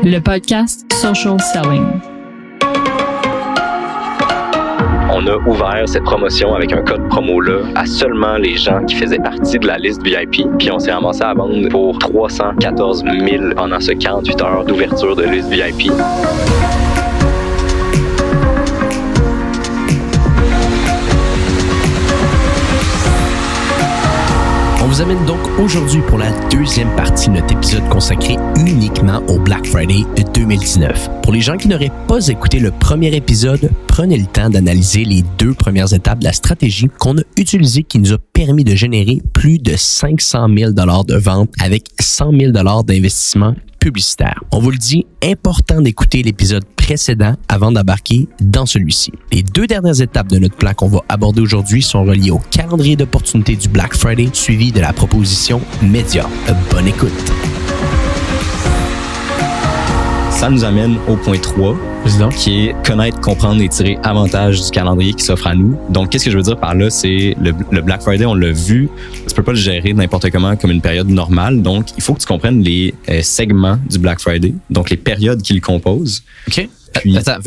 le podcast Social Selling. On a ouvert cette promotion avec un code promo-là à seulement les gens qui faisaient partie de la liste VIP. Puis on s'est ramassé à vendre pour 314 000 pendant ce 48 heures d'ouverture de liste VIP. On vous amène donc aujourd'hui pour la deuxième partie de notre épisode consacré uniquement au Black Friday de 2019. Pour les gens qui n'auraient pas écouté le premier épisode, prenez le temps d'analyser les 2 premières étapes de la stratégie qu'on a utilisée qui nous a permis de générer plus de 500 000 $ de vente avec 100 000 $ d'investissement publicitaire. On vous le dit, important d'écouter l'épisode précédent avant d'embarquer dans celui-ci. Les 2 dernières étapes de notre plan qu'on va aborder aujourd'hui sont reliées au calendrier d'opportunités du Black Friday suivi de la proposition média. Bonne écoute. Ça nous amène au point 3, qui est connaître, comprendre et tirer avantage du calendrier qui s'offre à nous. Donc, qu'est-ce que je veux dire par là? C'est le Black Friday, on l'a vu, tu peux pas le gérer n'importe comment comme une période normale. Donc, il faut que tu comprennes les segments du Black Friday, donc les périodes qui le composent. OK. Puis, attends,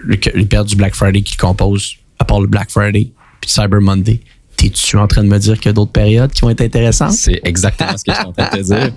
les périodes du Black Friday qui le composent, à part le Black Friday puis Cyber Monday, es-tu en train de me dire qu'il y a d'autres périodes qui vont être intéressantes? C'est exactement ce que je suis en train de te dire.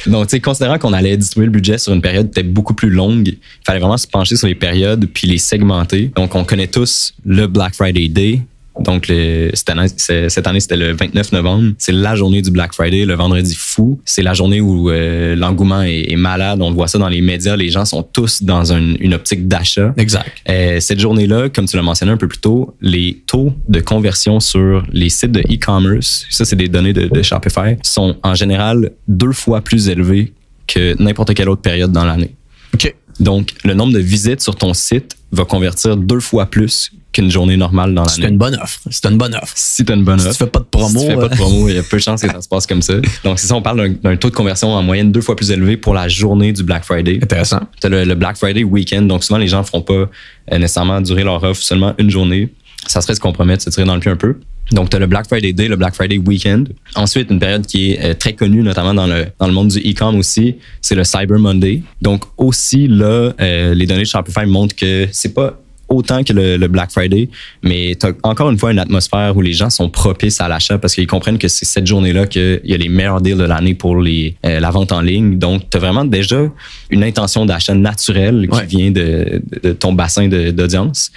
Donc, tu sais, considérant qu'on allait distribuer le budget sur une période peut-être beaucoup plus longue, il fallait vraiment se pencher sur les périodes puis les segmenter. Donc, on connaît tous le Black Friday Day. Donc, cette année, c'était le 29 novembre. C'est la journée du Black Friday, le vendredi fou. C'est la journée où l'engouement est malade. On voit ça dans les médias. Les gens sont tous dans une optique d'achat. Exact. Cette journée-là, comme tu l'as mentionné un peu plus tôt, les taux de conversion sur les sites de e-commerce, ça, c'est des données de Shopify, sont en général 2 fois plus élevés que n'importe quelle autre période dans l'année. OK. Donc, le nombre de visites sur ton site va convertir 2 fois plus qu'une journée normale dans l'année. C'est une bonne offre. C'est une bonne offre. Si tu as une bonne offre. Si tu fais pas de promo. Si tu fais pas de promo, il y a peu de chances que ça se passe comme ça. Donc, c'est ça, on parle d'un taux de conversion en moyenne 2 fois plus élevé pour la journée du Black Friday. Intéressant. Tu as le Black Friday weekend. Donc, souvent, les gens ne feront pas nécessairement durer leur offre seulement une journée. Ça serait se compromettre, se tirer dans le pied un peu. Donc, tu as le Black Friday Day, le Black Friday Weekend. Ensuite, une période qui est très connue, notamment dans le monde du e-com aussi, c'est le Cyber Monday. Donc, aussi, là, les données de Shopify montrent que c'est pas autant que le Black Friday, mais tu as encore une fois une atmosphère où les gens sont propices à l'achat parce qu'ils comprennent que c'est cette journée-là qu'il y a les meilleurs deals de l'année pour la vente en ligne. Donc, tu as vraiment déjà une intention d'achat naturelle qui vient de ton bassin d'audience.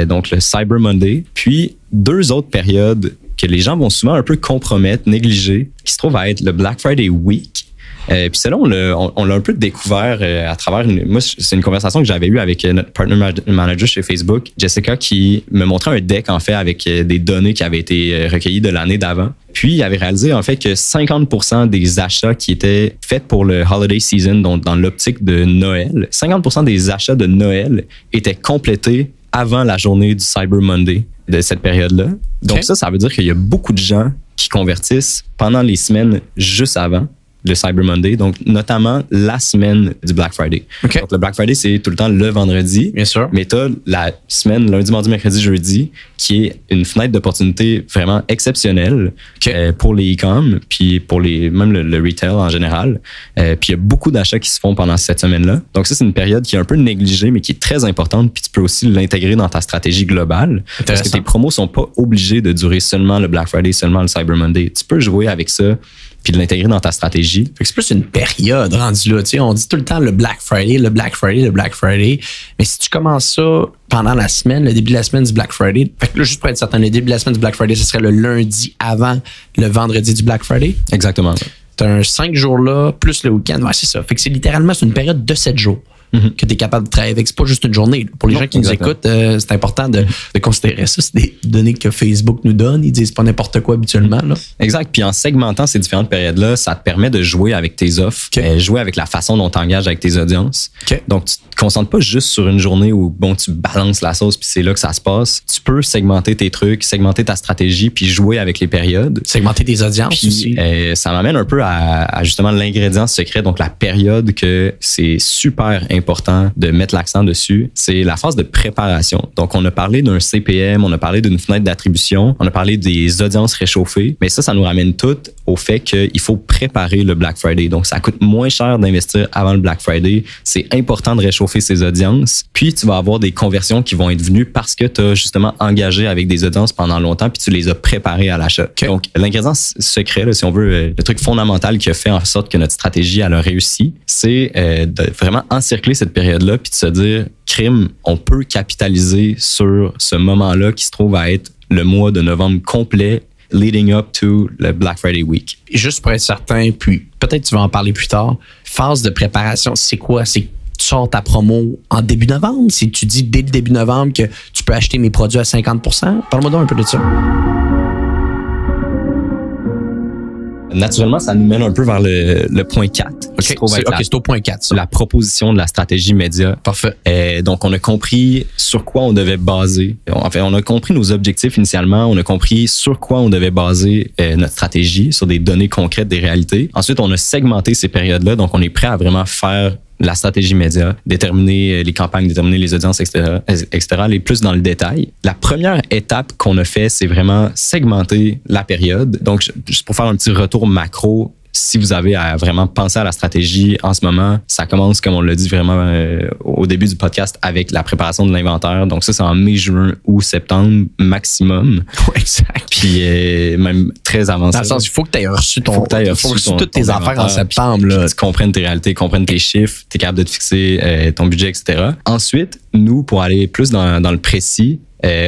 Donc, le Cyber Monday. Puis, 2 autres périodes que les gens vont souvent un peu compromettre, négliger, qui se trouvent à être le Black Friday Week. Puis celle-là, on l'a un peu découvert à travers moi, c'est une conversation que j'avais eue avec notre partner manager chez Facebook, Jessica, qui me montrait un deck, en fait, avec des données qui avaient été recueillies de l'année d'avant. Puis, il avait réalisé, en fait, que 50% des achats qui étaient faits pour le holiday season, donc dans l'optique de Noël, 50% des achats de Noël étaient complétés avant la journée du Cyber Monday de cette période-là. Donc, ça veut dire qu'il y a beaucoup de gens qui convertissent pendant les semaines juste avant le Cyber Monday, donc notamment la semaine du Black Friday. Okay. Donc, le Black Friday, c'est tout le temps le vendredi. Bien sûr. Mais tu as la semaine, lundi, mardi, mercredi, jeudi, qui est une fenêtre d'opportunité vraiment exceptionnelle pour les e-com, puis pour même le retail en général. Puis il y a beaucoup d'achats qui se font pendant cette semaine-là. Donc ça, c'est une période qui est un peu négligée, mais qui est très importante, puis tu peux aussi l'intégrer dans ta stratégie globale. Parce que tes promos sont pas obligés de durer seulement le Black Friday, seulement le Cyber Monday. Tu peux jouer avec ça, puis de l'intégrer dans ta stratégie. Fait que c'est plus une période rendue là. Tu sais, on dit tout le temps le Black Friday, le Black Friday, le Black Friday. Mais si tu commences ça pendant la semaine, le début de la semaine du Black Friday, fait que là, juste pour être certain, le début de la semaine du Black Friday, ce serait le lundi avant le vendredi du Black Friday. Exactement. T'as un 5 jours là, plus le week-end. Ouais, c'est ça. Fait que c'est littéralement une période de 7 jours. Que tu es capable de travailler avec. C'est pas juste une journée. Pour les gens qui nous écoutent, c'est important de considérer ça. C'est des données que Facebook nous donne. Ils disent pas n'importe quoi habituellement. Là. Exact. Puis en segmentant ces différentes périodes-là, ça te permet de jouer avec tes offres, jouer avec la façon dont tu engages avec tes audiences. Donc, tu te concentres pas juste sur une journée où tu balances la sauce puis c'est là que ça se passe. Tu peux segmenter tes trucs, segmenter ta stratégie puis jouer avec les périodes. Segmenter tes audiences puis, aussi. Ça m'amène un peu à justement l'ingrédient secret, donc la période que c'est super important important de mettre l'accent dessus, c'est la phase de préparation. Donc, on a parlé d'un CPM, on a parlé d'une fenêtre d'attribution, on a parlé des audiences réchauffées, mais ça nous ramène tout au fait qu'il faut préparer le Black Friday. Donc, ça coûte moins cher d'investir avant le Black Friday. C'est important de réchauffer ses audiences. Puis, tu vas avoir des conversions qui vont être venues parce que tu as justement engagé avec des audiences pendant longtemps puis tu les as préparées à l'achat. Okay. Donc, l'ingrédient secret, là, si on veut, le truc fondamental qui a fait en sorte que notre stratégie elle a réussi, c'est de vraiment encercler cette période-là puis de se dire, crime, on peut capitaliser sur ce moment-là qui se trouve à être le mois de novembre complet leading up to le Black Friday week. Juste pour être certain, puis peut-être tu vas en parler plus tard, phase de préparation, c'est quoi? C'est tu sors ta promo en début novembre? Si tu dis dès le début novembre que tu peux acheter mes produits à 50%? Parle-moi donc un peu de ça. Naturellement, ça nous mène un peu vers le point 4. C'est au point 4, ça. La proposition de la stratégie média. Parfait. Donc, on a compris sur quoi on devait baser. On a compris nos objectifs initialement. On a compris sur quoi on devait baser notre stratégie, sur des données concrètes, des réalités. Ensuite, on a segmenté ces périodes-là. Donc, on est prêt à vraiment faire la stratégie média, déterminer les campagnes, déterminer les audiences, etc., aller plus dans le détail. La première étape qu'on a fait, c'est vraiment segmenter la période. Donc, juste pour faire un petit retour macro, si vous avez à vraiment penser à la stratégie en ce moment, ça commence, comme on l'a dit vraiment au début du podcast, avec la préparation de l'inventaire. Donc ça, c'est en mai, juin ou septembre maximum. Exact. Puis même très avancé. Dans le sens, il faut que tu aies reçu toutes tes affaires en septembre. Puis tu comprennes tes réalités, comprennes tes chiffres, tu es capable de te fixer ton budget, etc. Ensuite, nous, pour aller plus dans le précis,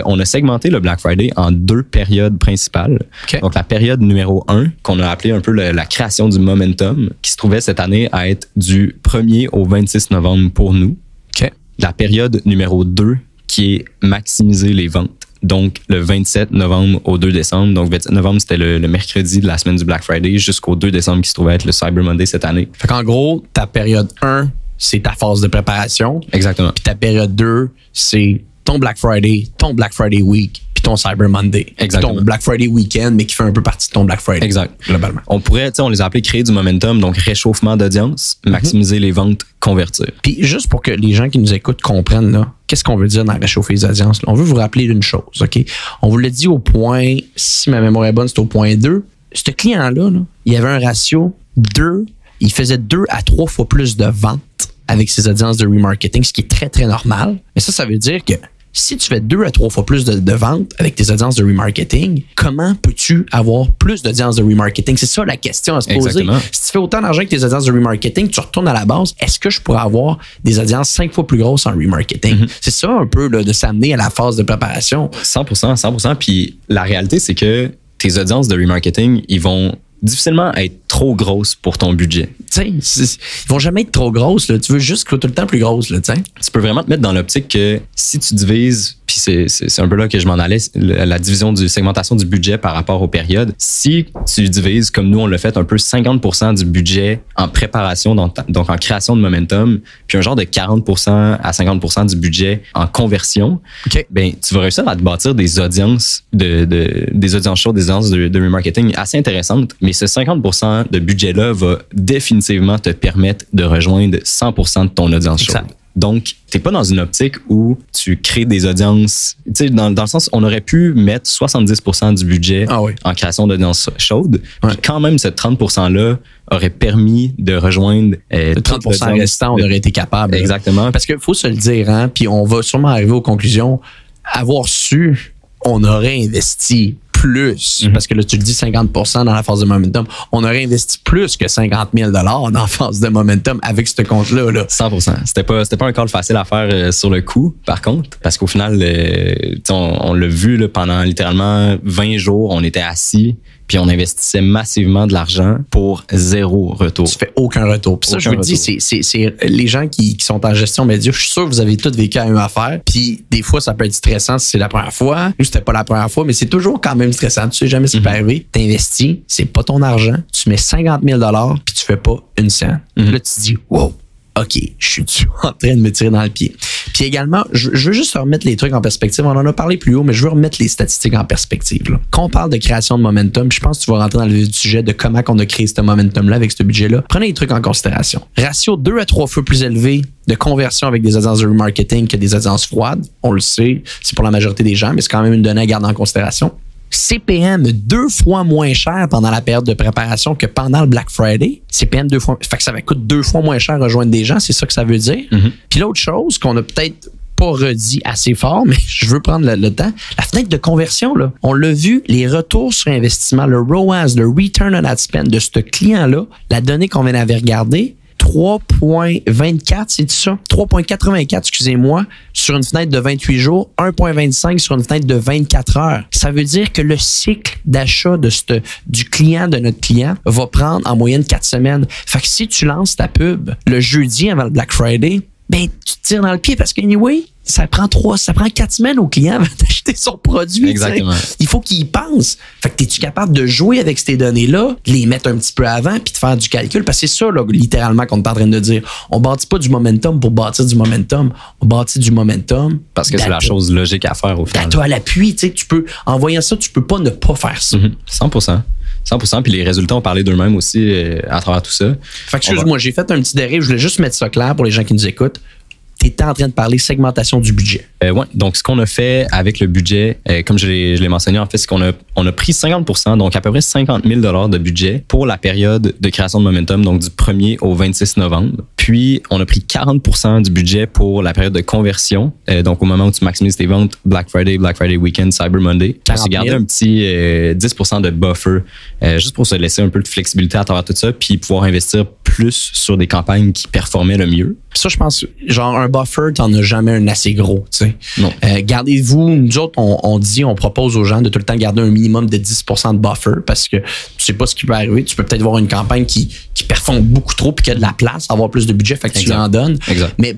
on a segmenté le Black Friday en 2 périodes principales. Okay. Donc, la période numéro 1, qu'on a appelé un peu la création du momentum, qui se trouvait cette année à être du 1er au 26 novembre pour nous. Okay. La période numéro 2, qui est maximiser les ventes. Donc, le 27 novembre au 2 décembre. Donc, 27 novembre, c'était le mercredi de la semaine du Black Friday jusqu'au 2 décembre qui se trouvait être le Cyber Monday cette année. Fait qu'en gros, ta période 1, c'est ta phase de préparation. Exactement. Puis ta période 2, c'est ton Black Friday, ton Black Friday Week, puis ton Cyber Monday. Exactement. Ton Black Friday Weekend, mais qui fait un peu partie de ton Black Friday. Exact. Globalement. On pourrait, on les a appelés créer du momentum, donc réchauffement d'audience, maximiser les ventes, convertir. Puis juste pour que les gens qui nous écoutent comprennent, là, qu'est-ce qu'on veut dire dans réchauffer les audiences? Là? On veut vous rappeler d'une chose, OK? On vous l'a dit au point, si ma mémoire est bonne, c'est au point 2. Ce client-là, là, il avait un ratio 2, il faisait 2 à 3 fois plus de ventes avec ses audiences de remarketing, ce qui est très, très normal. Mais ça veut dire que si tu fais 2 à 3 fois plus de ventes avec tes audiences de remarketing, comment peux-tu avoir plus d'audiences de remarketing? C'est ça la question à se poser. Exactement. Si tu fais autant d'argent avec tes audiences de remarketing, tu retournes à la base, est-ce que je pourrais avoir des audiences 5 fois plus grosses en remarketing? Mm-hmm. C'est ça un peu là, de s'amener à la phase de préparation. 100%. Puis la réalité, c'est que tes audiences de remarketing, ils vont difficilement être trop grosses pour ton budget. Ils vont jamais être trop grosses. Là. Tu veux juste que tout le temps plus grosse. Là, tu peux vraiment te mettre dans l'optique que si tu divises, puis c'est un peu là que je m'en allais, la division du segmentation du budget par rapport aux périodes. Si tu divises, comme nous on l'a fait, un peu 50% du budget en préparation, donc en création de momentum, puis un genre de 40% à 50% du budget en conversion, okay. Ben, tu vas réussir à te bâtir des audiences des audiences chaudes, des audiences de remarketing assez intéressantes. Mais ce 50% de budget-là va définitivement te permettre de rejoindre 100% de ton audience chaude. Donc, t'es pas dans une optique où tu crées des audiences. Tu sais, dans le sens, on aurait pu mettre 70% du budget en création d'audience chaude. Puis quand même, ce 30%-là aurait permis de rejoindre le 30% restant, on aurait été capable. Exactement. Parce qu'il faut se le dire, hein, puis on va sûrement arriver aux conclusions. Avoir su, on aurait investi plus, parce que là, tu le dis 50% dans la phase de momentum, on aurait investi plus que 50 000 $ dans la phase de momentum avec ce compte-là. Là. 100%. C'était pas un call facile à faire sur le coup, par contre, parce qu'au final, on l'a vu là, pendant littéralement 20 jours, on était assis, puis on investissait massivement de l'argent pour 0 retour. Tu fais aucun retour. Puis ça, je vous le dis, c'est les gens qui sont en gestion média, je suis sûr que vous avez tous vécu la même affaire. Puis des fois, ça peut être stressant si c'est la première fois. Nous, c'était pas la première fois, mais c'est toujours quand même stressant. Tu sais jamais ce qui peut arriver. T'investis, c'est pas ton argent. Tu mets 50 000 $ puis tu fais pas une scène. Là, tu te dis, wow, OK, je suis en train de me tirer dans le pied. Puis également, je veux juste remettre les trucs en perspective. On en a parlé plus haut, mais je veux remettre les statistiques en perspective. Là. Quand on parle de création de momentum, je pense que tu vas rentrer dans le vif du sujet de comment on a créé ce momentum-là avec ce budget-là. Prenez les trucs en considération. Ratio 2 à 3 fois plus élevé de conversion avec des audiences de remarketing que des audiences froides. On le sait, c'est pour la majorité des gens, mais c'est quand même une donnée à garder en considération. CPM 2 fois moins cher pendant la période de préparation que pendant le Black Friday. CPM 2 fois, fait que ça va coûter 2 fois moins cher rejoindre des gens, c'est ça que ça veut dire. Puis l'autre chose qu'on a peut-être pas redit assez fort, mais je veux prendre le temps, la fenêtre de conversion, là, on l'a vu, les retours sur investissement, le ROAS, le Return on Ad Spend de ce client-là, la donnée qu'on vient d'avoir regardée, 3,24, c'est ça? 3,84, excusez-moi, sur une fenêtre de 28 jours, 1,25 sur une fenêtre de 24 heures. Ça veut dire que le cycle d'achat du client, de notre client, va prendre en moyenne 4 semaines. Fait que si tu lances ta pub le jeudi avant le Black Friday, ben, tu te tires dans le pied parce que, anyway, ça prend 4 semaines au client avant d'acheter son produit. Exactement. T'sais. Il faut qu'il y pense. Fait que es-tu capable de jouer avec ces données-là, de les mettre un petit peu avant puis de faire du calcul? Parce que c'est ça, là, littéralement, qu'on est en train de dire. On bâtit pas du momentum pour bâtir du momentum. On bâtit du momentum. Parce que c'est la chose logique à faire au final. Toi à l'appui, tu peux, en voyant ça, tu peux pas ne pas faire ça. 100%. Puis les résultats ont parlé d'eux-mêmes aussi à travers tout ça. Fait que excuse-moi, j'ai fait un petit dérive. Je voulais juste mettre ça clair pour les gens qui nous écoutent. Tu étais en train de parler segmentation du budget. Oui, donc ce qu'on a fait avec le budget, comme je l'ai mentionné, en fait, c'est qu'on a pris 50%, donc à peu près 50 000 $ de budget pour la période de création de momentum, donc du 1er au 26 novembre. Puis, on a pris 40% du budget pour la période de conversion, donc au moment où tu maximises tes ventes, Black Friday Weekend, Cyber Monday. On s'est gardé un petit 10% de buffer, juste pour se laisser un peu de flexibilité à travers tout ça, puis pouvoir investir plus sur des campagnes qui performaient le mieux. Ça, je pense, genre un buffer, t'en as jamais un assez gros, tu sais. Non. Gardez-vous, nous autres, on propose aux gens de tout le temps garder un minimum de 10% de buffer parce que tu sais pas ce qui peut arriver. Tu peux peut-être voir une campagne qui performe beaucoup trop puis qui a de la place, avoir plus de budget, fait que tu lui en donnes. Exact. Mais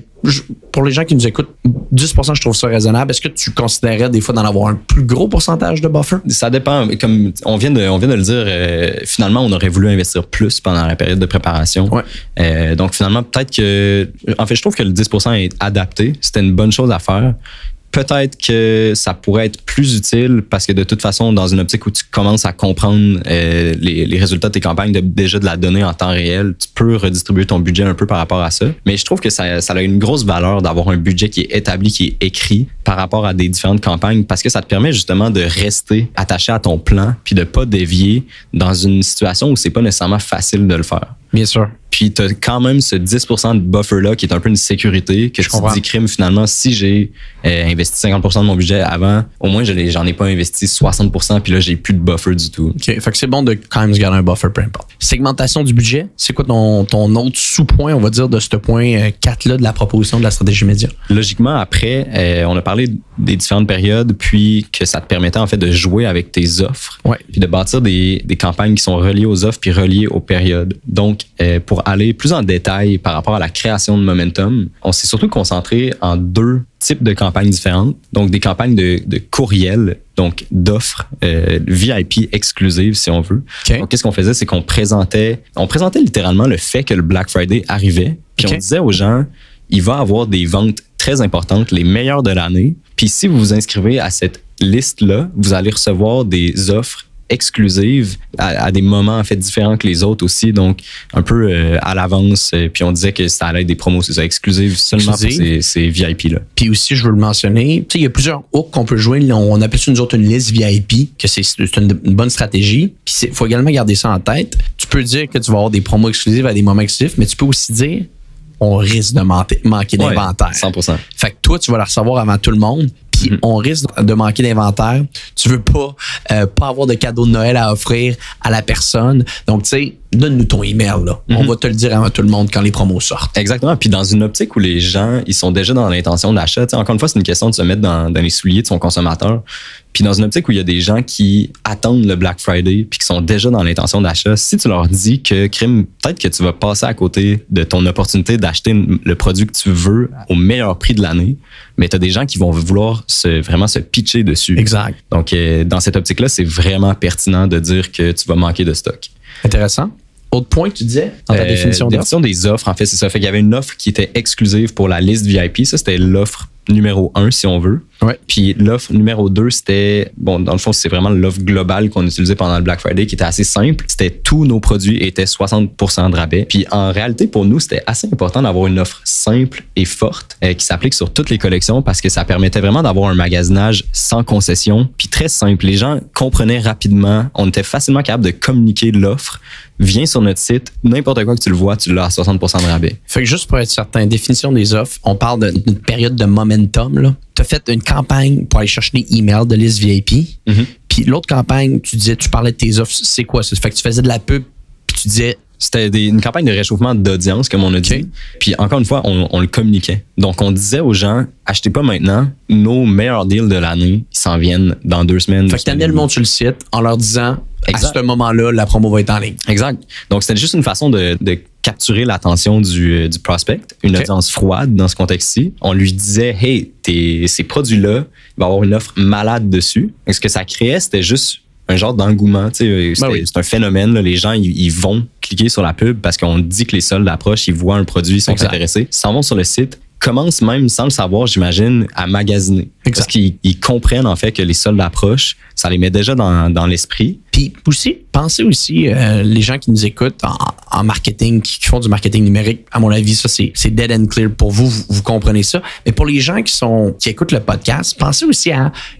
pour les gens qui nous écoutent, 10%, je trouve ça raisonnable. Est-ce que tu considérais des fois d'en avoir un plus gros pourcentage de buffer? Ça dépend. Comme on vient de le dire, finalement, on aurait voulu investir plus pendant la période de préparation. Ouais. Donc, finalement, peut-être que... En fait, je trouve que le 10% est adapté. C'était une bonne chose à faire. Peut-être que ça pourrait être plus utile parce que de toute façon, dans une optique où tu commences à comprendre les résultats de tes campagnes, déjà de la donner en temps réel, tu peux redistribuer ton budget un peu par rapport à ça. Mais je trouve que ça a une grosse valeur d'avoir un budget qui est établi, qui est écrit par rapport à des différentes campagnes parce que ça te permet justement de rester attaché à ton plan puis de pas dévier dans une situation où c'est pas nécessairement facile de le faire. Bien sûr. Puis tu as quand même ce 10% de buffer-là qui est un peu une sécurité que je te dis, crime, finalement, si j'ai investi 50% de mon budget avant, au moins j'en ai pas investi 60% puis là, j'ai plus de buffer du tout. OK. Fait que c'est bon de quand même se garder un buffer, peu importe. Segmentation du budget, c'est quoi ton autre sous-point, on va dire, de ce point 4-là de la proposition de la stratégie média? Logiquement, après, on a parlé des différentes périodes puis que ça te permettait en fait de jouer avec tes offres puis de bâtir des campagnes qui sont reliées aux offres puis reliées aux périodes. Donc, pour aller plus en détail par rapport à la création de momentum, on s'est surtout concentré en 2 types de campagnes différentes. Donc, des campagnes de courriel, donc d'offres VIP exclusives, si on veut. Okay. Donc, qu'est-ce qu'on faisait? C'est qu'on présentait littéralement le fait que le Black Friday arrivait. Puis on disait aux gens, il va avoir des ventes très importantes, les meilleures de l'année. Puis si vous vous inscrivez à cette liste-là, vous allez recevoir des offres exclusive à des moments en fait différents que les autres aussi, donc un peu à l'avance. Puis on disait que ça allait être des promos, c'est ça, exclusives seulement pour ces VIP-là. Puis aussi, je veux le mentionner, tu sais, il y a plusieurs hooks qu'on peut jouer. On appelle ça nous autres une liste VIP, que c'est une bonne stratégie. Puis il faut également garder ça en tête. Tu peux dire que tu vas avoir des promos exclusives à des moments exclusifs, mais tu peux aussi dire on risque de manquer d'inventaire. 100%. Fait que toi, tu vas la recevoir avant tout le monde. Puis on risque de manquer d'inventaire. Tu veux pas avoir de cadeau de Noël à offrir à la personne. Donc, tu sais, donne-nous ton email, là. On va te le dire avant tout le monde quand les promos sortent. Exactement. Puis dans une optique où les gens, ils sont déjà dans l'intention d'achat, encore une fois, c'est une question de se mettre dans les souliers de son consommateur. Puis dans une optique où il y a des gens qui attendent le Black Friday puis qui sont déjà dans l'intention d'achat, si tu leur dis que, crime, peut-être que tu vas passer à côté de ton opportunité d'acheter le produit que tu veux au meilleur prix de l'année, mais tu as des gens qui vont vouloir vraiment se pitcher dessus. Exact. Donc, dans cette optique-là, c'est vraiment pertinent de dire que tu vas manquer de stock. Intéressant. Autre point que tu disais dans ta définition d'offre? Définition des offres, en fait, c'est ça. Fait qu'il y avait une offre qui était exclusive pour la liste VIP. Ça, c'était l'offre numéro 1, si on veut. Ouais. Puis l'offre numéro 2, c'était, bon, dans le fond, c'est vraiment l'offre globale qu'on utilisait pendant le Black Friday, qui était assez simple. C'était tous nos produits étaient 60% de rabais. Puis en réalité, pour nous, c'était assez important d'avoir une offre simple et forte qui s'applique sur toutes les collections parce que ça permettait vraiment d'avoir un magasinage sans concession, puis très simple. Les gens comprenaient rapidement. On était facilement capable de communiquer l'offre. Viens sur notre site, n'importe quoi que tu le vois, tu l'as à 60% de rabais. Fait que juste pour être certain, définition des offres, on parle d'une période de momentum, là. Tu as fait une campagne pour aller chercher des emails de liste VIP. Puis l'autre campagne, tu parlais de tes offres. C'est quoi ça? Fait que tu faisais de la pub, puis tu disais... C'était une campagne de réchauffement d'audience, comme on a dit. Puis encore une fois, on le communiquait. Donc, on disait aux gens, achetez pas maintenant. Nos meilleurs deals de l'année, ils s'en viennent dans 2 semaines. Fait que t'amenais le monde sur le site en leur disant, exact. À ce moment-là, la promo va être en ligne. Exact. Donc, c'était juste une façon de capturer l'attention du prospect, une audience froide dans ce contexte-ci. On lui disait, hey, ces produits-là, il va y avoir une offre malade dessus. Et ce que ça créait, c'était juste un genre d'engouement. C'est un phénomène. Là. Les gens, ils vont cliquer sur la pub parce qu'on dit que les soldes approchent, ils voient un produit, ils sont intéressés. Ils s'en vont sur le site, commencent même, sans le savoir, j'imagine, à magasiner. Exact. Parce qu'ils comprennent en fait que les soldes approchent. Ça les met déjà dans l'esprit. Puis aussi, pensez aussi, les gens qui nous écoutent en marketing, qui font du marketing numérique, à mon avis, ça, c'est dead and clear pour vous. Vous comprenez ça. Mais pour les gens qui écoutent le podcast, pensez aussi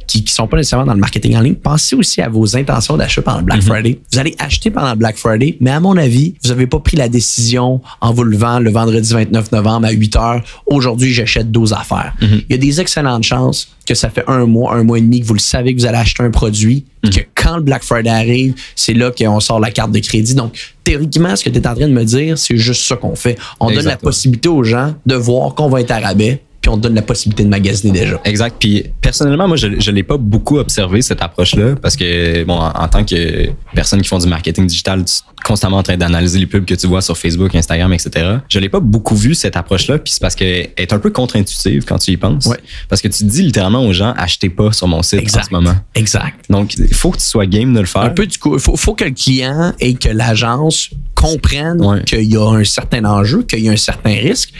qui sont pas nécessairement dans le marketing en ligne, pensez aussi à vos intentions d'achat pendant le Black Friday. Vous allez acheter pendant le Black Friday, mais à mon avis, vous n'avez pas pris la décision en vous levant le vendredi 29 novembre à 8h. Aujourd'hui, j'achète 12 affaires. Il y a des excellentes chances que ça fait un mois et demi que vous le savez que vous allez acheter un produit, que quand le Black Friday arrive, c'est là qu'on sort la carte de crédit. Donc, théoriquement, ce que tu es en train de me dire, c'est juste ça qu'on fait. On donne la possibilité aux gens de voir qu'on va être à rabais, puis on donne la possibilité de magasiner déjà. Exact. Puis personnellement, moi, je l'ai pas beaucoup observé, cette approche-là, parce que, bon, en tant que personne qui font du marketing digital, tu es constamment en train d'analyser les pubs que tu vois sur Facebook, Instagram, etc. Je l'ai pas beaucoup vu, cette approche-là, puis c'est parce qu'elle est un peu contre-intuitive quand tu y penses. Ouais. Parce que tu dis littéralement aux gens, achetez pas sur mon site en ce moment. Exact. Donc, il faut que tu sois game de le faire. Un peu du coup, faut que le client et que l'agence comprennent qu'il y a un certain enjeu, qu'il y a un certain risque,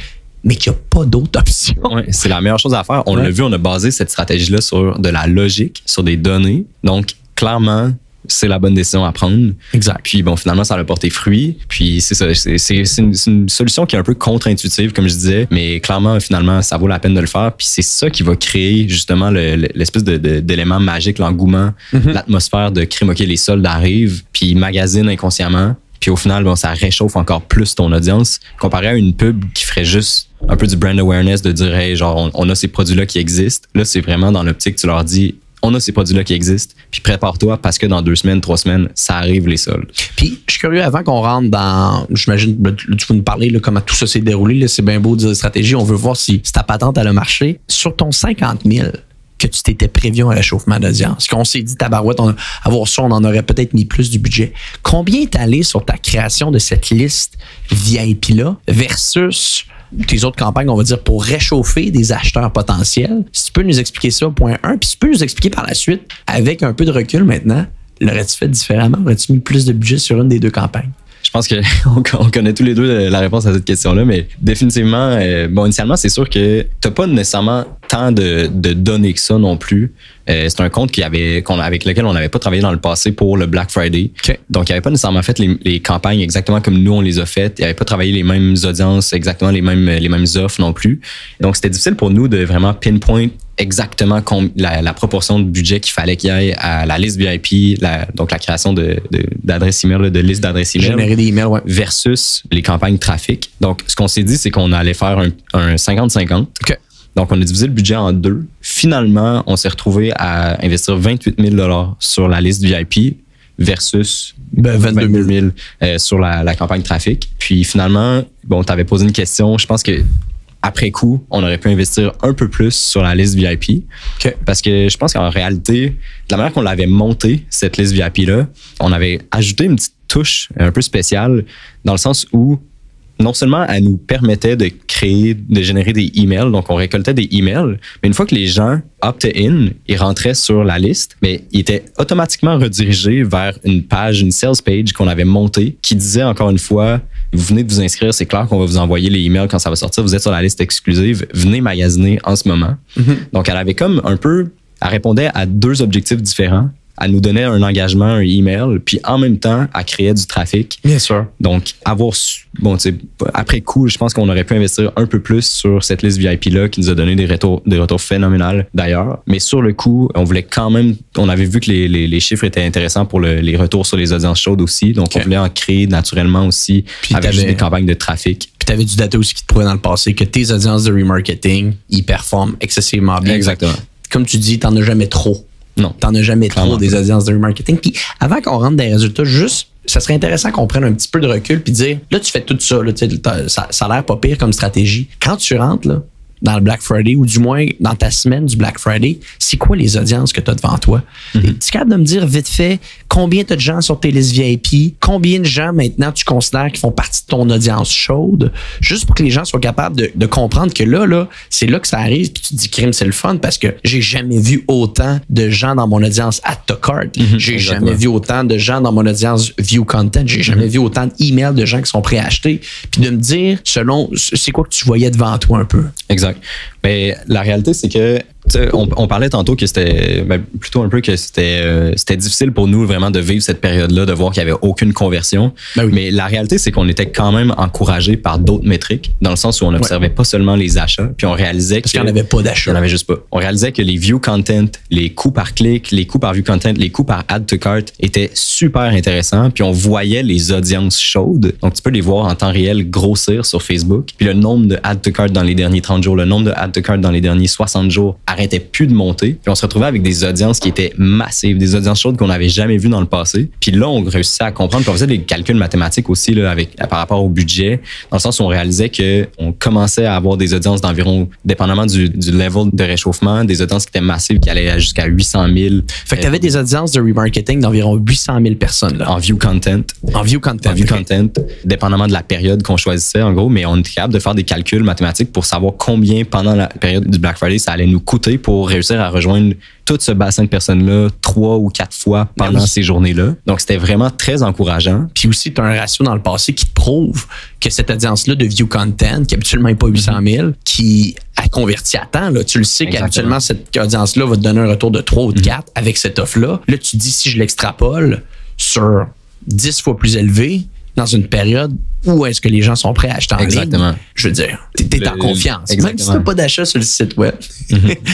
mais qu'il n'y a pas d'autre option. Ouais, c'est la meilleure chose à faire. On l'a vu, on a basé cette stratégie-là sur de la logique, sur des données. Donc, clairement, c'est la bonne décision à prendre. Exact. Puis bon, finalement, ça a porté fruit. Puis c'est ça, c'est une solution qui est un peu contre-intuitive, comme je disais, mais clairement, finalement, ça vaut la peine de le faire. Puis c'est ça qui va créer justement l'espèce d'élément magique, l'engouement, l'atmosphère de crime, OK, les soldes arrivent, puis ils magasinent inconsciemment. Puis au final, bon, ça réchauffe encore plus ton audience comparé à une pub qui ferait juste un peu du brand awareness, de dire, hey, genre, on a ces produits-là qui existent. Là, c'est vraiment dans l'optique, tu leur dis, on a ces produits-là qui existent, puis prépare-toi parce que dans 2 semaines, 3 semaines, ça arrive les soldes. Puis, je suis curieux, avant qu'on rentre dans, j'imagine, tu peux nous parler là, comment tout ça s'est déroulé, là, c'est bien beau de dire stratégie, on veut voir si ta patente elle a marché. Sur ton 50 000 que tu t'étais prévu à l'échauffement d'audience, qu'on s'est dit, tabarouette, avoir ça, on en aurait peut-être mis plus du budget. Combien est allé sur ta création de cette liste VIP-là versus tes autres campagnes, on va dire, pour réchauffer des acheteurs potentiels? Si tu peux nous expliquer ça, point 1, puis si tu peux nous expliquer par la suite, avec un peu de recul maintenant, l'aurais-tu fait différemment? Aurais-tu mis plus de budget sur une des 2 campagnes? Je pense qu'on connaît tous les deux la réponse à cette question-là, mais définitivement, bon, initialement, c'est sûr que t'as pas nécessairement tant de données que ça non plus. C'est un compte avec lequel on n'avait pas travaillé dans le passé pour le Black Friday. Okay. Donc, il n'avait pas nécessairement fait les campagnes exactement comme nous, on les a faites. Il n'avait pas travaillé les mêmes audiences, exactement les mêmes offres non plus. Donc, c'était difficile pour nous de vraiment pinpoint exactement la proportion de budget qu'il fallait qu'il y ait à la liste VIP, donc la création d'adresses email, de liste d'adresses email. Générer des emails, versus les campagnes trafic. Donc, ce qu'on s'est dit, c'est qu'on allait faire un 50-50. Okay. Donc, on a divisé le budget en 2. Finalement, on s'est retrouvé à investir 28 000 sur la liste VIP versus 22 000 sur la campagne trafic. Puis finalement, bon, tu avais posé une question. Je pense que après coup, on aurait pu investir un peu plus sur la liste VIP. Okay. Parce que je pense qu'en réalité, de la manière qu'on l'avait montée, cette liste VIP-là, on avait ajouté une petite touche un peu spéciale dans le sens où non seulement elle nous permettait de générer des emails, donc on récoltait des emails, mais une fois que les gens optaient in, ils rentraient sur la liste, mais ils étaient automatiquement redirigés vers une page, une sales page qu'on avait montée, qui disait encore une fois, vous venez de vous inscrire, c'est clair qu'on va vous envoyer les emails quand ça va sortir, vous êtes sur la liste exclusive, venez magasiner en ce moment. Donc elle avait comme un peu, elle répondait à 2 objectifs différents. Elle nous donnait un engagement, un email, puis en même temps, elle créait du trafic. Bien sûr. Donc, après coup, je pense qu'on aurait pu investir un peu plus sur cette liste VIP-là qui nous a donné des retours phénoménales d'ailleurs. Mais sur le coup, on voulait quand même, on avait vu que les chiffres étaient intéressants pour les retours sur les audiences chaudes aussi. Donc, on voulait en créer naturellement aussi puis avec juste des campagnes de trafic. Puis tu avais du data aussi qui te prouvait dans le passé que tes audiences de remarketing, ils performent excessivement bien. Exactement. Comme tu dis, t'en as jamais trop. Non. T'en as jamais trop des audiences de remarketing. Puis avant qu'on rentre dans les résultats, juste, ça serait intéressant qu'on prenne un petit peu de recul puis dire, là, tu fais tout ça, là, ça a l'air pas pire comme stratégie. Quand tu rentres là, dans le Black Friday ou du moins dans ta semaine du Black Friday, c'est quoi les audiences que tu as devant toi? Es-tu capable de me dire vite fait combien tu as de gens sur tes listes VIP? Combien de gens maintenant tu considères qui font partie de ton audience chaude? Juste pour que les gens soient capables de comprendre que là, c'est là que ça arrive puis tu te dis crime, c'est le fun parce que j'ai jamais vu autant de gens dans mon audience add to cart. J'ai jamais vu autant de gens dans mon audience view content. J'ai jamais vu autant d'emails de gens qui sont prêts à acheter. Puis de me dire selon c'est quoi que tu voyais devant toi un peu. Exact. Mais la réalité, c'est que on parlait tantôt que c'était plutôt un peu que c'était difficile pour nous vraiment de vivre cette période-là, de voir qu'il n'y avait aucune conversion. Oui. Mais la réalité, c'est qu'on était quand même encouragés par d'autres métriques, dans le sens où on n'observait pas seulement les achats, puis on réalisait qu'il n'y en avait pas d'achats. Il n'y en avait juste pas. On réalisait que les view content, les coûts par clic, les coûts par view content, les coûts par add to cart étaient super intéressants, puis on voyait les audiences chaudes. Donc, tu peux les voir en temps réel grossir sur Facebook. Puis le nombre de add to cart dans les derniers 30 jours, le nombre de add to cart dans les derniers 60 jours arrêtait plus de monter. Puis on se retrouvait avec des audiences qui étaient massives, des audiences chaudes qu'on n'avait jamais vues dans le passé. Puis là, on réussissait à comprendre. Puis on faisait des calculs mathématiques aussi là, par rapport au budget, dans le sens où on réalisait qu'on commençait à avoir des audiences d'environ, dépendamment du level de réchauffement, des audiences qui étaient massives, qui allaient jusqu'à 800 000. Fait que tu avais des audiences de remarketing d'environ 800 000 personnes. Là. En view content. En view content. En view content, dépendamment de la période qu'on choisissait, en gros. Mais on était capable de faire des calculs mathématiques pour savoir combien, pendant la période du Black Friday, ça allait nous coûter pour réussir à rejoindre tout ce bassin de personnes-là 3 ou 4 fois pendant ces journées-là. Donc, c'était vraiment très encourageant. Puis aussi, tu as un ratio dans le passé qui te prouve que cette audience-là de view content, qui habituellement n'est pas 800 000, qui a converti à temps. Là. Tu le sais qu'habituellement, cette audience-là va te donner un retour de 3 ou de 4 avec cette offre-là. Là, tu dis, si je l'extrapole sur 10 fois plus élevé, dans une période où est-ce que les gens sont prêts à acheter en ligne. Je veux dire, t'es en confiance. Exactement. Même si t'as pas d'achat sur le site web.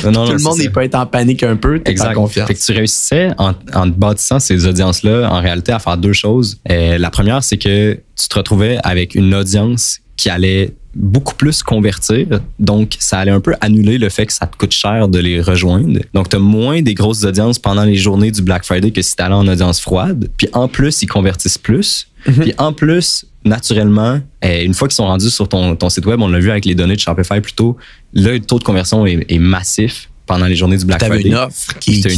Non, tout le monde peut être en panique un peu, t'es en confiance. Fait que tu réussissais, en bâtissant ces audiences-là, en réalité, à faire 2 choses. La première, c'est que tu te retrouvais avec une audience qui allait beaucoup plus convertir. Donc, ça allait un peu annuler le fait que ça te coûte cher de les rejoindre. Donc, tu as moins des grosses audiences pendant les journées du Black Friday que si tu allais en audience froide. Puis en plus, ils convertissent plus. Puis en plus, naturellement, une fois qu'ils sont rendus sur ton site web, on l'a vu avec les données de Shopify plus tôt, là, le taux de conversion est massif pendant les journées du Black Friday. Une offre qui était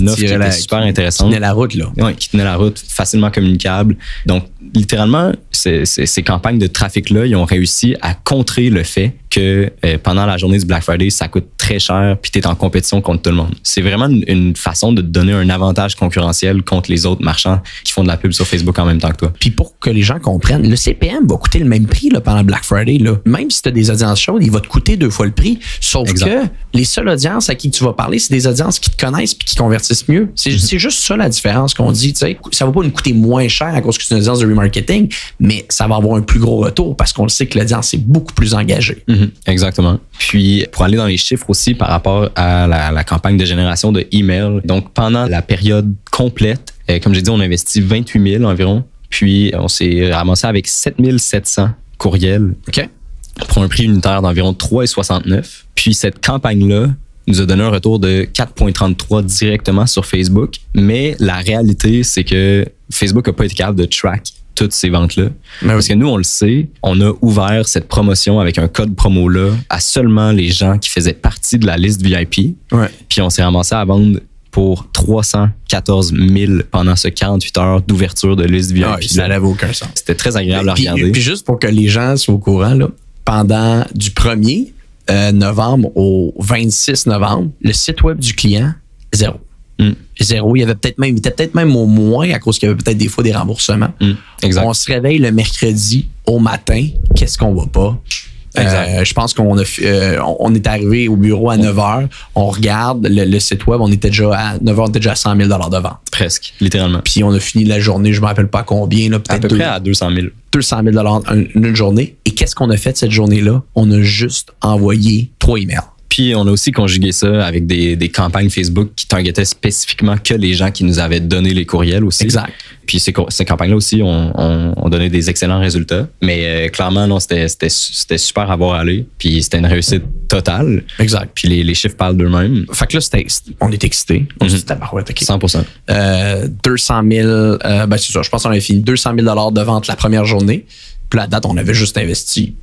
super intéressante. Qui tenait la route, là. Oui, qui tenait la route, facilement communicable. Donc, littéralement, ces campagnes de trafic-là, ils ont réussi à contrer le fait que pendant la journée du Black Friday, ça coûte très cher puis tu es en compétition contre tout le monde. C'est vraiment une façon de te donner un avantage concurrentiel contre les autres marchands qui font de la pub sur Facebook en même temps que toi. Puis pour que les gens comprennent, le CPM va coûter le même prix là, pendant le Black Friday. Là. Même si tu as des audiences chaudes, il va te coûter 2 fois le prix. Sauf que les seules audiences à qui tu vas parler, c'est des audiences qui te connaissent puis qui convertissent mieux. C'est juste ça la différence qu'on dit. T'sais. Ça va pas nous coûter moins cher à cause que c'est une audience de remarketing, mais ça va avoir un plus gros retour parce qu'on le sait que l'audience est beaucoup plus engagée. Exactement. Puis, pour aller dans les chiffres aussi par rapport à la campagne de génération de emails, donc pendant la période complète, comme j'ai dit, on a investi 28 000 environ, puis on s'est ramassé avec 7 700 courriels pour un prix unitaire d'environ 3,69. Puis cette campagne-là nous a donné un retour de 4,33 directement sur Facebook, mais la réalité, c'est que Facebook n'a pas été capable de track toutes ces ventes-là. Parce que nous, on le sait, on a ouvert cette promotion avec un code promo-là à seulement les gens qui faisaient partie de la liste VIP. Puis on s'est ramassé à vendre pour 314 000 pendant ce 48 heures d'ouverture de liste VIP. Ça n'avait aucun sens. C'était très agréable à regarder. Puis juste pour que les gens soient au courant, là, pendant du 1er novembre au 26 novembre, le site web du client, zéro. Zéro. Il était peut-être même au moins à cause qu'il y avait peut-être des fois des remboursements. Exact. On se réveille le mercredi au matin. Qu'est-ce qu'on voit pas? Je pense qu'on on est arrivé au bureau à 9h. On regarde le site web. On était déjà à 9h, on était déjà à 100 000 de vente. Presque, littéralement. Puis on a fini la journée, je ne me rappelle pas combien. Là, à peu près à 200 000. 200 000 une journée. Et qu'est-ce qu'on a fait cette journée-là? On a juste envoyé 3 emails. Puis on a aussi conjugué ça avec des campagnes Facebook qui targetaient spécifiquement que les gens qui nous avaient donné les courriels aussi. Exact. Puis ces campagnes-là aussi ont donné des excellents résultats. Mais clairement, non, c'était super à voir aller. Puis c'était une réussite totale. Exact. Puis les chiffres parlent d'eux-mêmes. Fait que là, on est excités. On se dit, tabarouette, OK. 100%. 200 000, c'est ça. Je pense qu'on avait fini 200 000 de vente la première journée. Puis la date, on avait juste investi.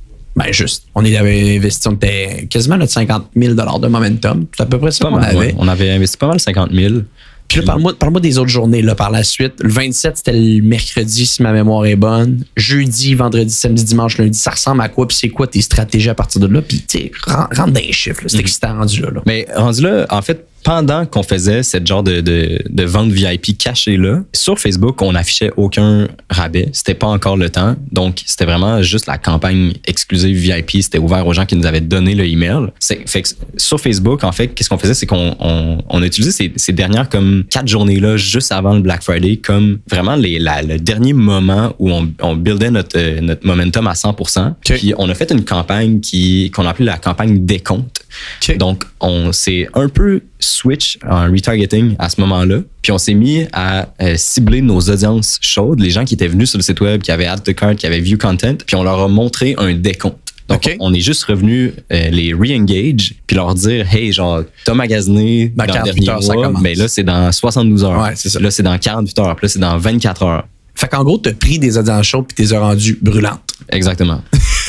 On avait investi, on était quasiment notre 50 000 de momentum. C'est à peu près ça qu'on avait. Ouais. On avait investi pas mal 50 000. Puis là, parle-moi des autres journées là, par la suite. Le 27, c'était le mercredi, si ma mémoire est bonne. Jeudi, vendredi, samedi, dimanche, lundi, ça ressemble à quoi? Puis c'est quoi tes stratégies à partir de là? Puis tu sais, rentre dans les chiffres. C'est excitant rendu là. Mais rendu là, en fait, pendant qu'on faisait cette genre de vente VIP cachée-là, sur Facebook, on n'affichait aucun rabais. C'était pas encore le temps. Donc, c'était vraiment juste la campagne exclusive VIP. C'était ouvert aux gens qui nous avaient donné le email. Fait que sur Facebook, en fait, qu'est-ce qu'on faisait? C'est qu'on a utilisé ces dernières comme 4 journées-là juste avant le Black Friday comme vraiment le dernier moment où on buildait notre momentum à 100%. Okay. Puis, on a fait une campagne qu'on a appelée la campagne décompte. Okay. Donc, on s'est un peu switch en retargeting à ce moment-là. Puis on s'est mis à cibler nos audiences chaudes, les gens qui étaient venus sur le site web, qui avaient add to cart, qui avaient view content, puis on leur a montré un décompte. Donc, on est juste revenu les re-engage puis leur dire, hey, genre, t'as magasiné dans le dernier mois, mais là, c'est dans 72 heures. Ouais, c'est ça. Là, c'est dans 48 heures. Puis là, c'est dans 24 heures. Fait qu'en gros, t'as pris des audiences chaudes puis t'es rendues brûlantes. Exactement.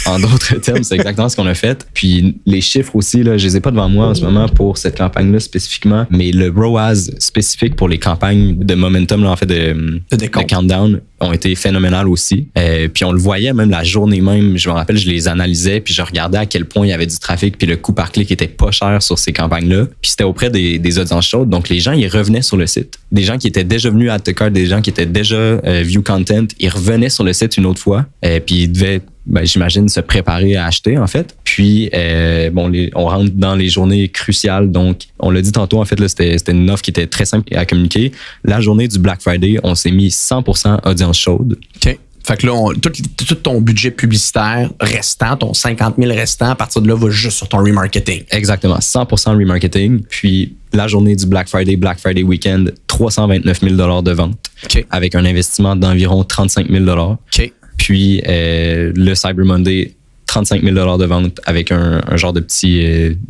En d'autres termes, c'est exactement ce qu'on a fait. Puis les chiffres aussi, là, je les ai pas devant moi en ce moment pour cette campagne-là spécifiquement, mais le ROAS spécifique pour les campagnes de momentum, là, en fait, de countdown, ont été phénoménales aussi. Puis on le voyait même la journée même. Je me rappelle, je les analysais puis je regardais à quel point il y avait du trafic puis le coût par clic était pas cher sur ces campagnes-là. Puis c'était auprès des audiences chaudes. Donc les gens, ils revenaient sur le site. Des gens qui étaient déjà venus à add to cart, des gens qui étaient déjà view content, ils revenaient sur le site une autre fois. Puis ils devaient j'imagine se préparer à acheter en fait. Puis on rentre dans les journées cruciales. Donc on l'a dit tantôt en fait là, c'était une offre qui était très simple à communiquer. La journée du Black Friday, on s'est mis 100% audience chaude. OK. Fait que là, tout ton budget publicitaire restant, ton 50 000 restant, à partir de là, va juste sur ton remarketing. Exactement, 100% remarketing. Puis la journée du Black Friday Weekend, 329 000 de vente. Okay. Avec un investissement d'environ 35 000 OK. Puis le Cyber Monday, 35 000 de vente avec un genre de petit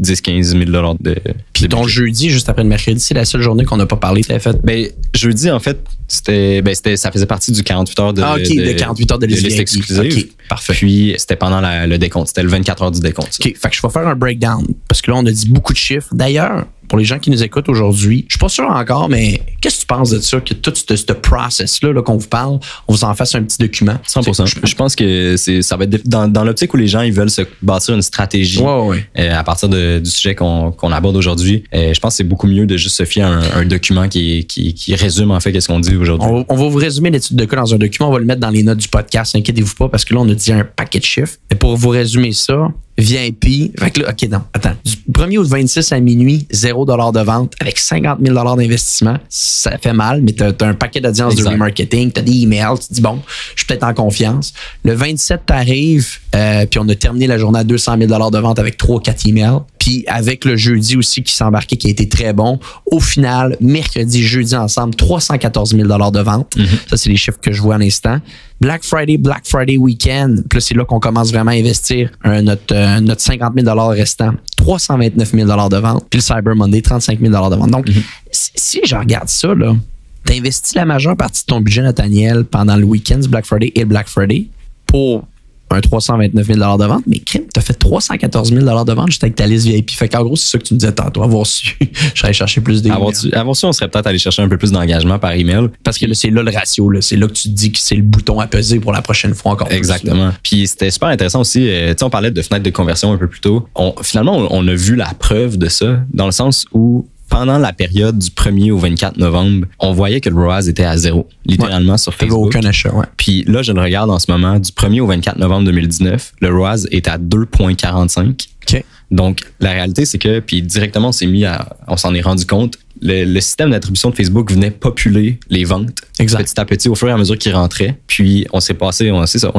10-15 000 de... Puis ton jeudi, juste après le mercredi, c'est la seule journée qu'on n'a pas parlé. T'avais fait? Jeudi, en fait, ça faisait partie du 48 heures de 48 heures de liste exclusive. OK, parfait. Puis c'était pendant le décompte. C'était le 24 heures du décompte. OK, fait que je vais faire un breakdown. Parce que là, on a dit beaucoup de chiffres. D'ailleurs, pour les gens qui nous écoutent aujourd'hui, je suis pas sûr encore, mais qu'est-ce que tu penses de ça, que tout ce process-là qu'on vous parle, on vous en fasse un petit document? 100%. Je pense que ça va être dans l'optique où les gens ils veulent se bâtir une stratégie à partir du sujet qu'on aborde aujourd'hui. Je pense que c'est beaucoup mieux de juste se fier à un document qui résume en fait qu'est-ce qu'on dit aujourd'hui. On va vous résumer l'étude de cas dans un document. On va le mettre dans les notes du podcast. Inquiétez-vous pas parce que là, on a dit un paquet de chiffres. Et pour vous résumer ça, VIP, fait que là, OK, non, attends. Du 1er au 26 à minuit, 0 $ de vente avec 50 000 $ d'investissement. Ça fait mal, mais t'as un paquet d'audience de remarketing, t'as des emails, tu te dis, bon, je suis peut-être en confiance. Le 27, t'arrives, puis on a terminé la journée à 200 000 $ de vente avec 3-4 emails. Puis avec le jeudi aussi qui s'est embarqué, qui a été très bon. Au final, mercredi, jeudi ensemble, 314 000 $ de vente. Ça, c'est les chiffres que je vois à l'instant. Black Friday Weekend. Puis là, c'est là qu'on commence vraiment à investir notre 50 000 restant. 329 000 $ de vente. Puis le Cyber Monday, 35 000 $ de vente. Donc, si je regarde ça, là, tu investis la majeure partie de ton budget, Nathaniel, pendant le week-end du Black Friday et le Black Friday pour un 329 000 $ de vente, mais crime, tu as fait 314 000 de vente juste avec ta liste VIP. Fait qu'en gros, c'est ça que tu me disais tantôt. Avoir su, je serais allé chercher plus d'emails. Avoir su, on serait peut-être allé chercher un peu plus d'engagement par email. Parce que là, c'est là le ratio. Là. C'est là que tu te dis que c'est le bouton à peser pour la prochaine fois encore. Exactement. Plus, puis c'était super intéressant aussi. Tu sais, on parlait de fenêtre de conversion un peu plus tôt. Finalement, on a vu la preuve de ça dans le sens où pendant la période du 1er au 24 novembre, on voyait que le ROAS était à 0, littéralement sur Facebook. Aucun achat, ouais. Puis là, je le regarde en ce moment, du 1er au 24 novembre 2019, le ROAS est à 2,45. OK. Donc, la réalité, c'est que, puis directement, on s'en est rendu compte, le système d'attribution de Facebook venait populer les ventes petit à petit au fur et à mesure qu'ils rentraient. Puis, on est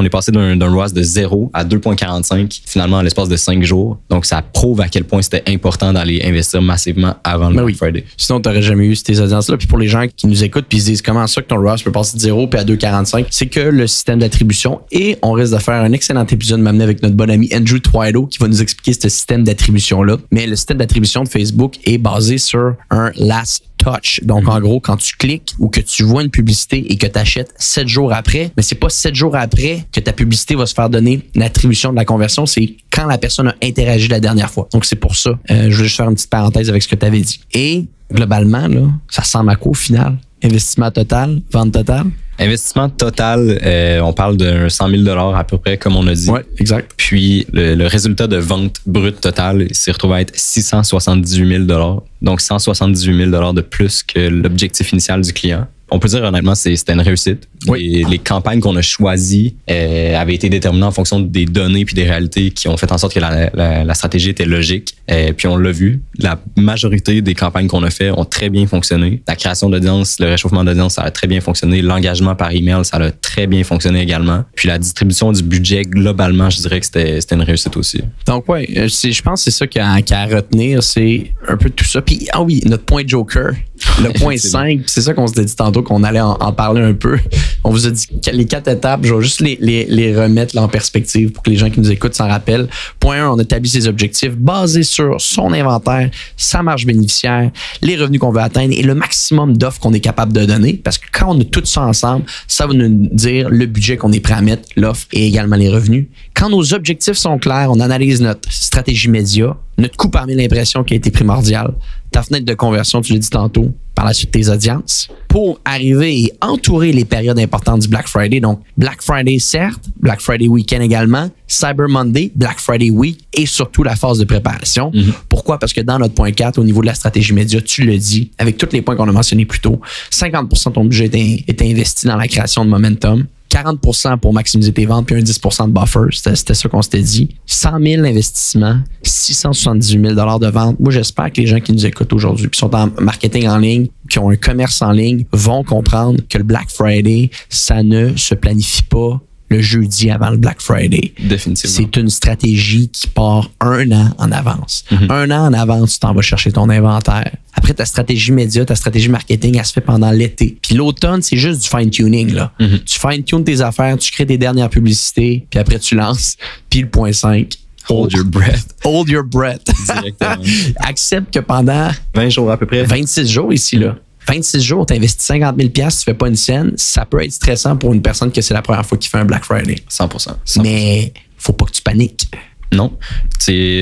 passé d'un ROAS de 0 à 2,45 finalement en l'espace de 5 jours. Donc, ça prouve à quel point c'était important d'aller investir massivement avant le Black Friday. Sinon, tu n'aurais jamais eu ces audiences-là. Puis pour les gens qui nous écoutent puis ils se disent comment ça que ton ROAS peut passer de 0 puis à 2,45, c'est que le système d'attribution, et on risque de faire un excellent épisode m'amener avec notre bon ami Andrew Twido qui va nous expliquer ce système d'attribution-là. Mais le système d'attribution de Facebook est basé sur un last touch. Donc, en gros, quand tu cliques ou que tu vois une publicité et que tu achètes 7 jours après, mais c'est pas 7 jours après que ta publicité va se faire donner une attribution de la conversion, c'est quand la personne a interagi la dernière fois. Donc, c'est pour ça. Je voulais juste faire une petite parenthèse avec ce que tu avais dit. Et globalement, là, ça ressemble à quoi au final? Investissement total, vente totale? Investissement total, on parle de 100 000 $ à peu près, comme on a dit. Oui, exact. Puis, le résultat de vente brute totale s'est retrouvé à être 678 000 $. Donc, 178 000 $ de plus que l'objectif initial du client. On peut dire honnêtement, c'était une réussite. Oui. Les campagnes qu'on a choisies avaient été déterminées en fonction des données puis des réalités qui ont fait en sorte que la stratégie était logique. Puis on l'a vu, la majorité des campagnes qu'on a fait ont très bien fonctionné. La création d'audience, le réchauffement d'audience, ça a très bien fonctionné. L'engagement par email, ça a très bien fonctionné également. Puis la distribution du budget, globalement, je dirais que c'était une réussite aussi. Donc ouais, je pense que c'est ça qu'il y a à retenir, c'est un peu tout ça. Puis oui, notre point joker, le point 5, c'est ça qu'on s'était dit tantôt qu'on allait en parler un peu. On vous a dit les 4 étapes, je vais juste les remettre là en perspective pour que les gens qui nous écoutent s'en rappellent. Point 1, on établit ses objectifs basés sur son inventaire, sa marge bénéficiaire, les revenus qu'on veut atteindre et le maximum d'offres qu'on est capable de donner. Parce que quand on a tout ça ensemble, ça va nous dire le budget qu'on est prêt à mettre, l'offre et également les revenus. Quand nos objectifs sont clairs, on analyse notre stratégie média, notre coût par mille impressions qui a été primordial, ta fenêtre de conversion, tu l'as dit tantôt, par la suite tes audiences, pour arriver et entourer les périodes importantes du Black Friday. Donc, Black Friday, certes, Black Friday Weekend également, Cyber Monday, Black Friday Week et surtout la phase de préparation. Mm-hmm. Pourquoi? Parce que dans notre point 4, au niveau de la stratégie média, tu le dis, avec tous les points qu'on a mentionnés plus tôt, 50% de ton budget est investi dans la création de momentum. 40% pour maximiser tes ventes, puis un 10% de buffer. C'était ça qu'on s'était dit. 100 000 investissements, 678 000 $ de vente. Moi, j'espère que les gens qui nous écoutent aujourd'hui, qui sont en marketing en ligne, qui ont un commerce en ligne, vont comprendre que le Black Friday, ça ne se planifie pas le jeudi avant le Black Friday. Définitivement. C'est une stratégie qui part 1 an en avance. Mm-hmm. 1 an en avance, tu t'en vas chercher ton inventaire. Après, ta stratégie média, ta stratégie marketing, elle se fait pendant l'été. Puis l'automne, c'est juste du fine-tuning, là. Mm-hmm. Tu fine-tunes tes affaires, tu crées tes dernières publicités, puis après, tu lances. Puis le point 5, Hold your breath. Hold your breath. Directement. Accepte que pendant 20 jours à peu près. 26 jours ici, là. 26 jours, tu investis 50 000 $, tu fais pas une scène, ça peut être stressant pour une personne que c'est la première fois qu'il fait un Black Friday. 100%. Mais faut pas que tu paniques. Non.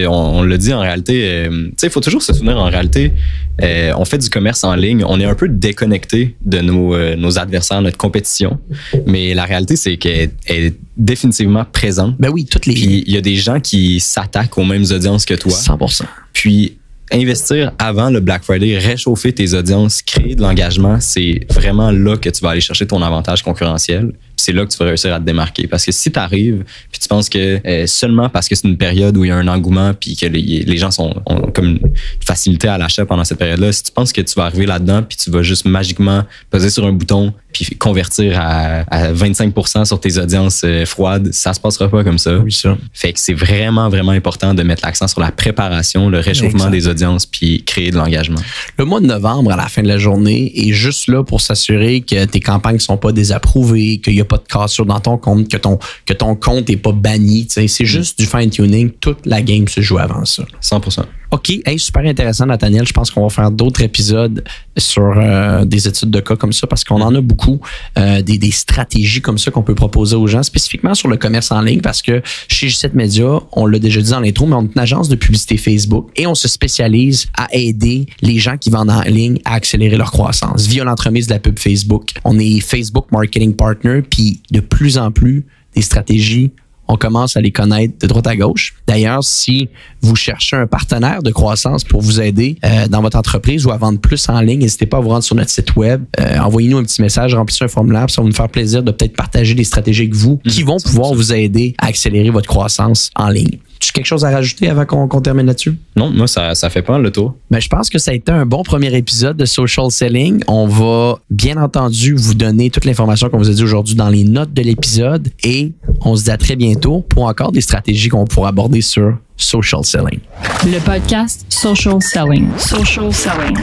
On l'a dit en réalité, il faut toujours se souvenir en réalité, on fait du commerce en ligne, on est un peu déconnecté de nos adversaires, notre compétition, mais la réalité, c'est qu'elle est définitivement présente. Ben oui, toutes les... Puis il y a des gens qui s'attaquent aux mêmes audiences que toi. 100%. Puis investir avant le Black Friday, réchauffer tes audiences, créer de l'engagement, c'est vraiment là que tu vas aller chercher ton avantage concurrentiel. C'est là que tu vas réussir à te démarquer. Parce que si tu arrives puis tu penses que seulement parce que c'est une période où il y a un engouement puis que les gens ont comme une facilité à l'achat pendant cette période-là, si tu penses que tu vas arriver là-dedans puis tu vas juste magiquement peser sur un bouton puis convertir à 25% sur tes audiences froides, ça se passera pas comme ça. Oui, ça. Fait que c'est vraiment, vraiment important de mettre l'accent sur la préparation, le réchauffement des audiences puis créer de l'engagement. Le mois de novembre, à la fin de la journée, est juste là pour s'assurer que tes campagnes sont pas désapprouvées, qu'il y a pas de cassure dans ton compte, que ton compte est pas banni. C'est juste du fine-tuning. Toute la game se joue avant ça. 100%. OK. Hey, super intéressant, Nathaniel. Je pense qu'on va faire d'autres épisodes sur des études de cas comme ça parce qu'on en a beaucoup, des stratégies comme ça qu'on peut proposer aux gens, spécifiquement sur le commerce en ligne parce que chez G7 Media, on l'a déjà dit dans l'intro, mais on est une agence de publicité Facebook et on se spécialise à aider les gens qui vendent en ligne à accélérer leur croissance via l'entremise de la pub Facebook. On est Facebook Marketing Partner, puis de plus en plus, des stratégies, on commence à les connaître de droite à gauche. D'ailleurs, si vous cherchez un partenaire de croissance pour vous aider dans votre entreprise ou à vendre plus en ligne, n'hésitez pas à vous rendre sur notre site web. Envoyez-nous un petit message, remplissez un formulaire, ça va nous faire plaisir de peut-être partager des stratégies avec vous qui vont pouvoir vous aider à accélérer votre croissance en ligne. Tu as quelque chose à rajouter avant qu'on termine là-dessus? Non, moi, ça fait pas le tour. Ben, je pense que ça a été un bon premier épisode de Social Selling. On va, bien entendu, vous donner toute l'information qu'on vous a dit aujourd'hui dans les notes de l'épisode et on se dit à très bientôt pour encore des stratégies qu'on pourra aborder sur Social Selling. Le podcast Social Selling. Social Selling.